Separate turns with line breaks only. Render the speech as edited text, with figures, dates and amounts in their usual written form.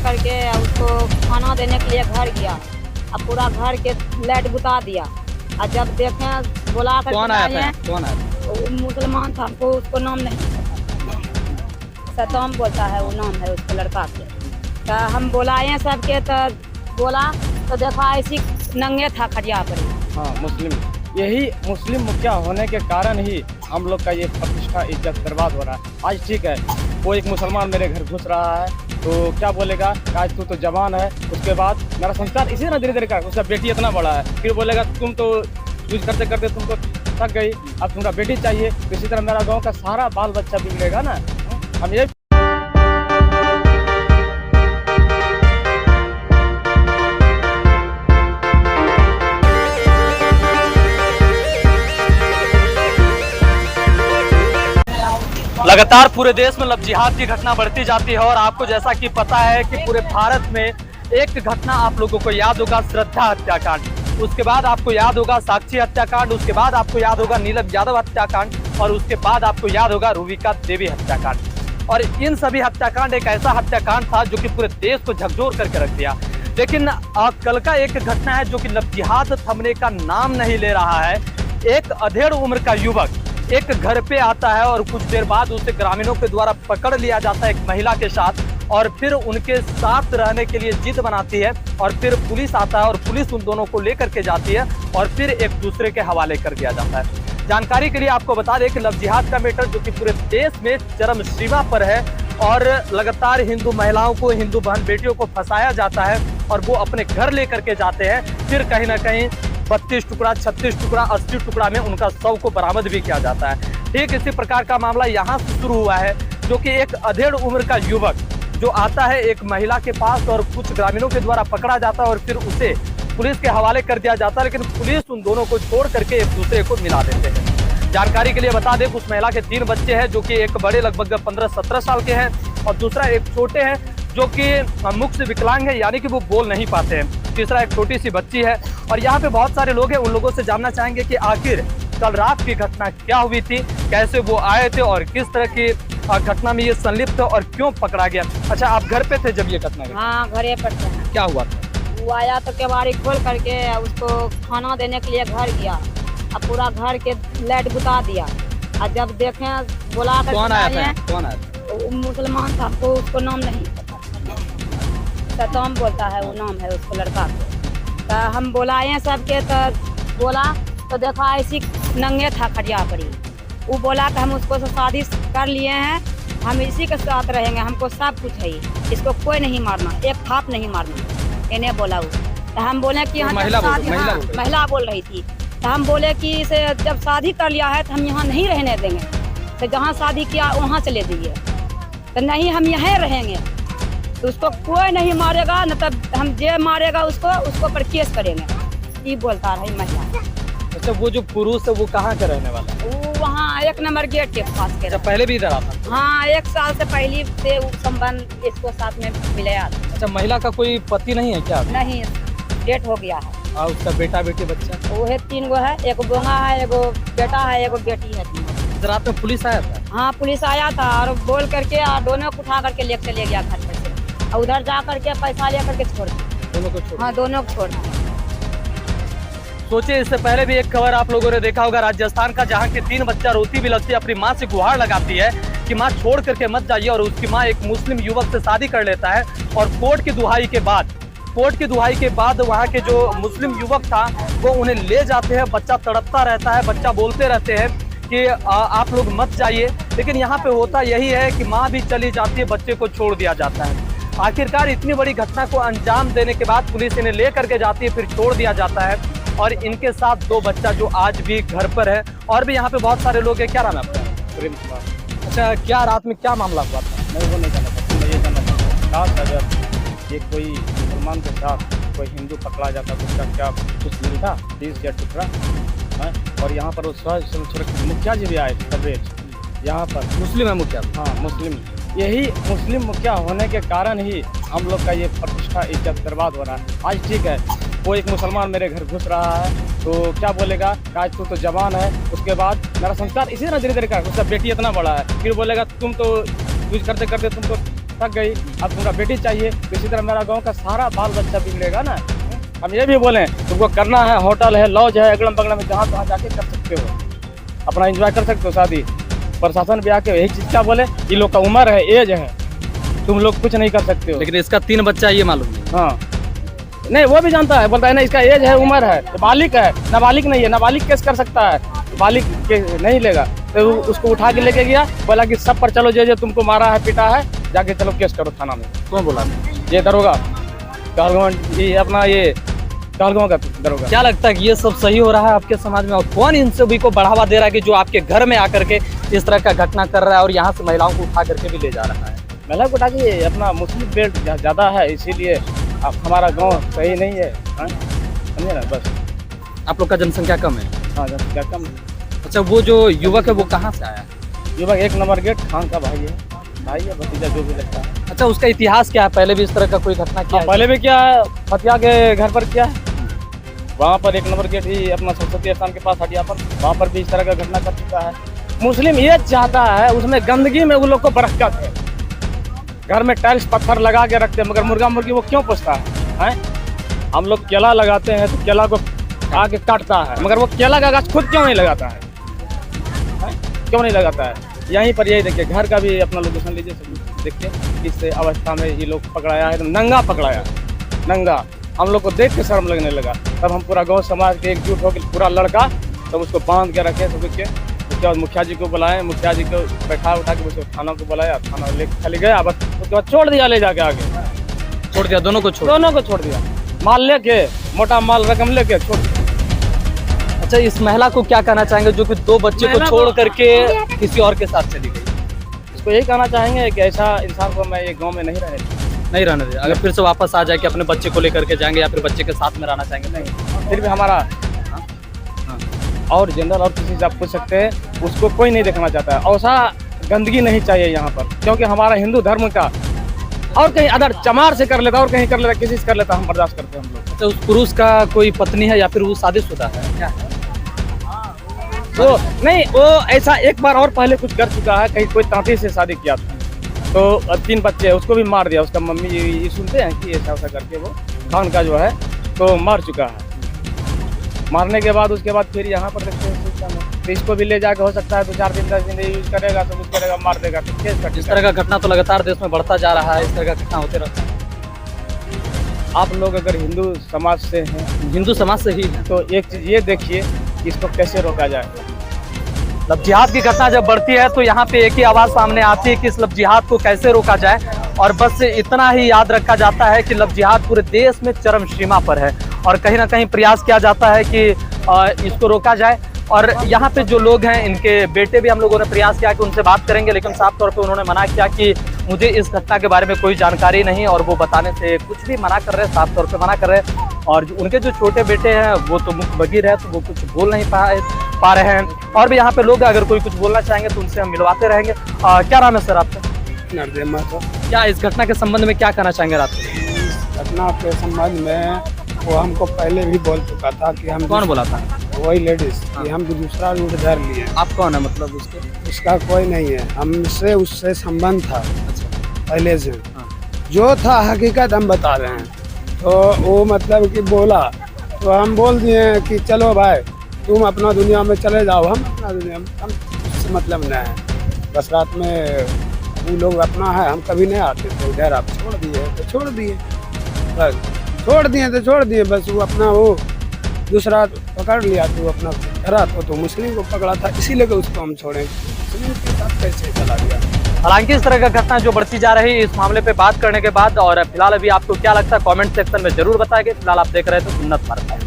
करके उसको खाना देने के लिए घर गया। अब पूरा घर के लाइट बुता दिया। और जब देखें बुला कर
कौन आया था? कौन आया था?
वो मुसलमान था, हमको उसको नाम नहीं पता। सतम बोलता है, वो नाम है उसके लड़का के। तो हम बुलाए सबके, तो बोला तो देखा ऐसी नंगे था खड़िया पर।
हाँ, मुस्लिम, यही मुस्लिम मुखिया होने के कारण ही हम लोग का ये प्रतिष्ठा इज्जत बर्बाद हो रहा है। आज ठीक है, वो एक मुसलमान मेरे घर घुस रहा है तो क्या बोलेगा, आज तू तो जवान है। उसके बाद मेरा संस्कार इसी ना धीरे धीरे का, उसका बेटी इतना बड़ा है, फिर बोलेगा तुम तो यूज करते करते तुमको थक गई, अब तुम्हारा बेटी चाहिए। इसी तरह मेरा गाँव का सारा बाल बच्चा बिगड़ेगा ना। हम ये
लगातार पूरे देश में लव जिहाद की घटना बढ़ती जाती है और आपको जैसा कि पता है कि पूरे भारत में एक घटना आप लोगों को याद होगा, श्रद्धा हत्याकांड। उसके बाद आपको याद होगा साक्षी हत्याकांड, उसके बाद आपको याद होगा नीलम यादव हत्याकांड और उसके बाद आपको याद होगा रूविका देवी हत्याकांड। और इन सभी हत्याकांड एक ऐसा हत्याकांड था जो कि पूरे देश को झकझोर करके रख दिया। लेकिन कल का एक घटना है जो कि लव जिहाद थमने का नाम नहीं ले रहा है। एक अधेड़ उम्र का युवक एक घर पे आता है और कुछ देर बाद उसे ग्रामीणों के द्वारा पकड़ लिया जाता है एक महिला के साथ, और फिर उनके साथ रहने के लिए जिद बनाती है और फिर पुलिस आता है और पुलिस उन दोनों को लेकर के जाती है और फिर एक दूसरे के हवाले कर दिया जाता है। जानकारी के लिए आपको बता दें कि लव जिहाद का मैटर जो कि पूरे देश में चरम सीमा पर है और लगातार हिंदू महिलाओं को, हिंदू बहन बेटियों को फंसाया जाता है और वो अपने घर लेकर के जाते हैं, फिर कहीं ना कहीं 32 टुकड़ा, 36 टुकड़ा, 80 टुकड़ा में उनका शव को बरामद भी किया जाता है। ठीक इसी प्रकार का मामला यहाँ से शुरू हुआ है, जो कि एक अधेड़ उम्र का युवक जो आता है एक महिला के पास और कुछ ग्रामीणों के द्वारा पकड़ा जाता है और फिर उसे पुलिस के हवाले कर दिया जाता है, लेकिन पुलिस उन दोनों को छोड़ करके एक दूसरे को मिला देते हैं। जानकारी के लिए बता दें, उस महिला के 3 बच्चे हैं जो कि एक बड़े लगभग 15-17 साल के हैं और दूसरा एक छोटे हैं जो कि मुख से विकलांग है, यानी कि वो बोल नहीं पाते हैं। तीसरा एक छोटी सी बच्ची है। और यहाँ पे बहुत सारे लोग हैं, उन लोगों से जानना चाहेंगे कि आखिर कल रात की घटना क्या हुई थी, कैसे वो आए थे और किस तरह की घटना में ये संलिप्त और क्यों पकड़ा गया। अच्छा, आप घर पे थे जब ये घटना हुई?
हाँ, घरे पर थे।
क्या हुआ था?
वो आया तो केवाड़ी खोल करके उसको खाना देने के लिए घर गया। अब पूरा घर के लाइट बुता दिया। और जब देखें बुला कर
कौन आया था? कौन आया था?
वो मुसलमान था, हमको उसको नाम नहीं पता। सतम बोलता है, वो नाम है उसके लड़का के। तो हम बुलाए सबके, तो बोला तो देखा ऐसी नंगे था खड़िया पड़ी। वो बोला कि हम उसको से शादी कर लिए हैं, हम इसी के साथ रहेंगे, हमको सब कुछ है, इसको कोई नहीं मारना, एक थाप नहीं मारना, इन्हें बोला वो। तो हम बोले कि हम महिला बोल रही थी। तो हम बोले कि इसे जब शादी कर लिया है तो हम यहाँ नहीं रहने देंगे, तो जहाँ शादी किया वहाँ चले जाइए। तो नहीं, हम यहाँ रहेंगे, तो उसको कोई नहीं मारेगा, न तब हम जे मारेगा उसको पर केस करेंगे, ये बोलता रही महिला।
अच्छा, वो जो पुरुष है वो कहाँ का रहने वाला है?
वो वहाँ 1 नंबर गेट के पास के।
अच्छा, पहले भी इधर आता?
हाँ, 1 साल से पहले से वो संबंध इसको साथ में मिलाया।
अच्छा, महिला का कोई पति नहीं है क्या?
नहीं, डेट हो गया है।
और उसका बेटा बेटी बच्चा?
वो है 3 गो है, एक बोंगा है, एगो बेटा है, एगो बेटी है। 3
रात में पुलिस आया था?
हाँ, पुलिस आया था और बोल करके दोनों को उठा करके ले चले गया घर पर से, और उधर जा करके पैसा ले करके छोड़ दिया।
दोनों को छोड़?
हाँ, दोनों को छोड़ दिया।
सोचिए, इससे पहले भी एक खबर आप लोगों ने देखा होगा राजस्थान का, जहां की 3 बच्चा रोती बिलखती अपनी मां से गुहार लगाती है कि मां छोड़ करके मत जाइए, और उसकी मां एक मुस्लिम युवक से शादी कर लेता है और कोर्ट की दुहाई के बाद वहां के जो मुस्लिम युवक था वो उन्हें ले जाते हैं। बच्चा तड़पता रहता है, बच्चा बोलते रहते हैं कि आप लोग मत जाइए, लेकिन यहाँ पे होता यही है कि माँ भी चली जाती है, बच्चे को छोड़ दिया जाता है। आखिरकार इतनी बड़ी घटना को अंजाम देने के बाद पुलिस इन्हें ले करके जाती है, फिर छोड़ दिया जाता है और इनके साथ 2 बच्चा जो आज भी घर पर है। और भी यहाँ पे बहुत सारे लोग हैं। क्या नाम है आपका? अच्छा, क्या रात में क्या मामला हुआ था?
मैं वो नहीं जानना चाहता, मैं ये जानना चाहता हूँ अगर ये कोई मुसलमान के साथ कोई हिंदू पकड़ा जाता तो उसका क्या कुछ मिलता? 30 या टुकड़ा है। और यहाँ पर वो मुखिया जी भी आए थे कवरेज यहाँ पर।
मुस्लिम है मुखिया?
हाँ, मुस्लिम। यही मुस्लिम मुखिया होने के कारण ही हम लोग का ये प्रतिष्ठा इज्जत बर्बाद हो रहा है। आज ठीक है, वो एक मुसलमान मेरे घर घुस रहा है तो क्या बोलेगा, आज तू तो जवान है। उसके बाद मेरा संस्कार इसी ना धीरे धीरे का, उसका बेटी इतना बड़ा है, फिर बोलेगा तुम तो यूज करते करते तुमको थक गई, अब तुमरा बेटी चाहिए, इसी तरह मेरा गांव का सारा बाल बच्चा बिगड़ेगा ना। हम ये भी बोलें तुमको करना है, होटल है, लॉज है, अगल बगल में जहाँ तहाँ जाके कर सकते हो, अपना एंजॉय कर सकते हो शादी। प्रशासन भी आके यही चीज क्या बोले, ये लोग का उम्र है, एज है, तुम लोग कुछ नहीं कर सकते हो।
लेकिन इसका 3 बच्चा ये मालूम नहीं।
हाँ नहीं, वो भी जानता है, बोलता है ना इसका एज है, उम्र है, नाबालिग है, नाबालिग नहीं है, नाबालिग केस कर सकता है, नाबालिग के नहीं लेगा। तो उसको उठा के लेके गया, बोला कि सब पर चलो, जो तुमको मारा है पीटा है, जाके चलो केस करो थाना में।
कौन बोला?
ये दरोगा कहलगांव, ये अपना ये कहलगांव का दरोगा।
क्या लगता है कि ये सब सही हो रहा है आपके समाज में, और कौन इन सभी को बढ़ावा दे रहा है कि जो आपके घर में आकर के इस तरह का घटना कर रहा है और यहाँ से महिलाओं को उठा करके भी ले जा रहा है?
महिला को उठा के अपना मुस्लिम बेल्ट ज़्यादा है, इसीलिए अब हमारा गांव सही नहीं है, समझे ना। बस
आप लोग का जनसंख्या कम है?
हाँ, जनसंख्या कम है।
अच्छा, वो जो युवक है वो कहाँ से आया?
युवक 1 नंबर गेट खान का भाई है, भतीजा जो भी लगता है।
अच्छा, उसका इतिहास क्या है? पहले भी इस तरह का कोई घटना किया है?
पहले भी क्या है, फतिया के घर पर किया है, वहाँ पर 1 नंबर गेट ही अपना सरस्वती स्थान के पास हटिया पर, वहाँ पर भी इस तरह का घटना कर चुका है। मुस्लिम ये चाहता है, उसमें गंदगी में वो लोग को बरकत है, घर में टाइल्स पत्थर लगा के रखते हैं, मगर मुर्गा मुर्गी वो क्यों पोसता है? हम लोग केला लगाते हैं तो केला को आके काटता है, मगर वो केला का गाछ खुद क्यों नहीं लगाता है? क्यों नहीं लगाता है? यहीं पर यही देखिए, घर का भी अपना लोकेशन लीजिए, सब देखिए किस अवस्था में ये लोग पकड़ाया है, नंगा पकड़ाया, नंगा। हम लोग को देख के शर्म लगने लगा, तब हम पूरा गांव समाज के एकजुट होकर पूरा लड़का तब उसको बांध के रखे सब के। उसके बाद मुखिया जी को बुलाए, मुखिया जी को बैठा उठा के उसको थाना को बुलाया, थाना लेके खाली गया, बस उसके बाद छोड़ दिया, ले जाके आगे
छोड़ दिया, दोनों को
छोड़ दिया, माल लेके, मोटा माल रकम लेके छोड़ दिया।
अच्छा, इस महिला को क्या कहना चाहेंगे जो कि 2 बच्चे को छोड़ करके किसी और के साथ चली गई?
इसको यही कहना चाहेंगे कि ऐसा इंसान को मैं ये गांव में नहीं रहने
दे। अगर फिर से वापस आ जाए कि अपने बच्चे को लेकर के जाएंगे या फिर बच्चे के साथ में रहना चाहेंगे?
नहीं, फिर भी हमारा और जनरल और किसी से आप पूछ सकते हैं, उसको कोई नहीं देखना चाहता है। ऐसा गंदगी नहीं चाहिए यहाँ पर, क्योंकि हमारा हिंदू धर्म का और कहीं अदर चमार से कर लेता और कहीं कर लेता, किसी से कर लेता, हम बर्दाश्त करते हैं हम लोग।
तो उस पुरुष का कोई पत्नी है या फिर वो शादीशुदा है? क्या है
वो? नहीं, वो ऐसा एक बार और पहले कुछ कर चुका है, कहीं कोई तांती से शादी किया था, तो 3 बच्चे, उसको भी मार दिया। उसका मम्मी ये सुनते हैं कि ऐसा ऐसा करके वो खान का जो है तो मार चुका है। मारने के बाद उसके बाद फिर यहाँ पर देखते हैं सिस्टम है, तो इसको भी ले जाके हो सकता है 2-4 दिन 10 दिन यूज करेगा, सब कुछ करेगा, मार देगा, तो केस कट।
इस तरह का घटना तो लगातार देश में बढ़ता जा रहा है, इस तरह का घटना होते रहता है।
आप लोग अगर हिंदू समाज से हैं,
हिंदू समाज से ही है,
तो एक चीज ये देखिए कि इसको कैसे रोका जाए।
लब जिहाद की घटना जब बढ़ती है तो यहाँ पे एक ही आवाज सामने आती है कि इस लब जिहाद को कैसे रोका जाए, और बस इतना ही याद रखा जाता है कि लब जिहाद पूरे देश में चरम सीमा पर है और कहीं ना कहीं प्रयास किया जाता है कि इसको रोका जाए। और यहाँ पे जो लोग हैं, इनके बेटे भी हम लोगों ने प्रयास किया कि उनसे बात करेंगे, लेकिन साफ तौर पे उन्होंने मना किया कि मुझे इस घटना के बारे में कोई जानकारी नहीं, और वो बताने से कुछ भी मना कर रहे हैं, साफ तौर पे मना कर रहे हैं। और उनके जो छोटे बेटे हैं वो तो मुख्य बगीर है, तो वो कुछ बोल नहीं पा रहे हैं। और भी यहाँ पे लोग अगर कोई कुछ बोलना चाहेंगे तो उनसे हम मिलवाते रहेंगे। क्या नाम है सर आपका?
नरदेव महतो।
क्या इस घटना के संबंध में क्या कहना चाहेंगे रात को?
इस घटना के संबंध में वो हमको पहले भी बोल चुका था कि हम,
कौन बोला था?
वही लेडीज, कि हम दूसरा रूट धर लिए।
आप कौन है मतलब उसके?
उसका कोई नहीं है, हमसे उससे संबंध था
अच्छा,
पहले से। जो था हकीकत हम बता रहे हैं। तो वो मतलब कि बोला, तो हम बोल दिए कि चलो भाई तुम अपना दुनिया में चले जाओ, हम अपना दुनिया में, हम उससे मतलब नहीं है। बस रात में वो लोग अपना है, हम कभी नहीं आते थे इधर, आप छोड़ दिए तो छोड़ दिए, बस छोड़ दिए तो छोड़ दिए, बस वो अपना वो दूसरा पकड़ लिया, तो अपना करा तो मुस्लिम को पकड़ा था, इसीलिए उसको हम छोड़े, मुस्लिम के साथ कैसे चला गया।
हालांकि इस तरह का घटना जो बढ़ती जा रही है, इस मामले पे बात करने के बाद, और फिलहाल अभी आपको क्या लगता है कमेंट सेक्शन में जरूर बताएंगे। फिलहाल आप देख रहे थे उन्नत भारत।